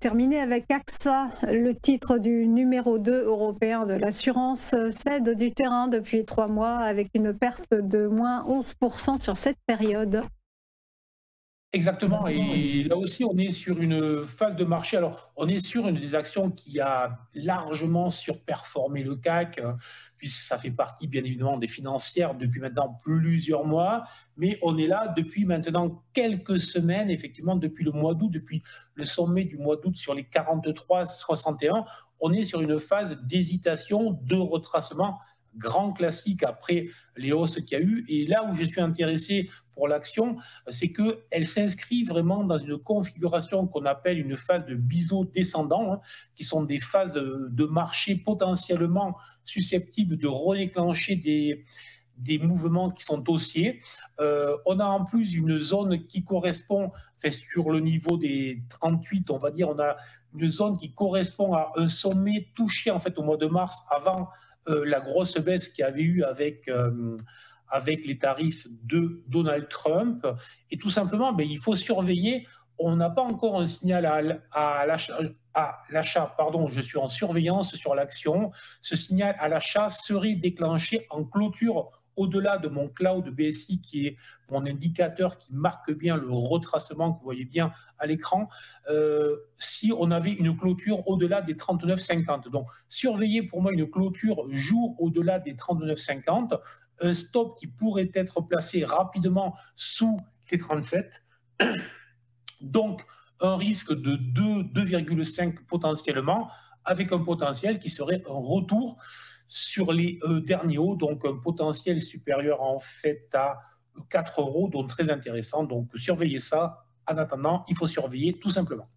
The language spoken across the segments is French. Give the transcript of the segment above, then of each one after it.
Terminé avec AXA, le titre du numéro 2 européen de l'assurance cède du terrain depuis 3 mois avec une perte de moins 11% sur cette période. Exactement, et là aussi, on est sur une phase de marché. Alors, on est sur une des actions qui a largement surperformé le CAC, puisque ça fait partie, bien évidemment, des financières depuis maintenant plusieurs mois. Mais on est là depuis maintenant quelques semaines, effectivement, depuis le mois d'août, depuis le sommet du mois d'août sur les 43,61. On est sur une phase d'hésitation, de retracement, grand classique après les hausses qu'il y a eu. Et là où je suis intéressé pour l'action, c'est qu'elle s'inscrit vraiment dans une configuration qu'on appelle une phase de biseau descendant, hein, qui sont des phases de marché potentiellement susceptibles de redéclencher des mouvements qui sont haussiers. On a en plus une zone qui correspond, fait, sur le niveau des 38, on va dire, on a une zone qui correspond à un sommet touché en fait au mois de mars avant la grosse baisse qu'il y avait eu avec les tarifs de Donald Trump. Et tout simplement, il faut surveiller. On n'a pas encore un signal à l'achat, pardon, je suis en surveillance sur l'action. Ce signal à l'achat serait déclenché en clôture au-delà de mon cloud BSI, qui est mon indicateur qui marque bien le retracement que vous voyez bien à l'écran, si on avait une clôture au-delà des 39,50. Donc, surveillez pour moi une clôture jour au-delà des 39,50, un stop qui pourrait être placé rapidement sous les 37. Donc, un risque de 2,5 potentiellement, avec un potentiel qui serait un retour sur les derniers hauts, donc un potentiel supérieur en fait à 4 euros, donc très intéressant. Donc, surveillez ça. En attendant, il faut surveiller tout simplement.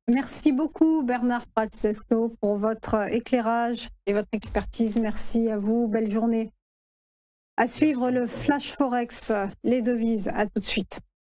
Merci beaucoup Bernard Francesco pour votre éclairage et votre expertise. Merci à vous, belle journée. À suivre le Flash Forex, les devises. À tout de suite.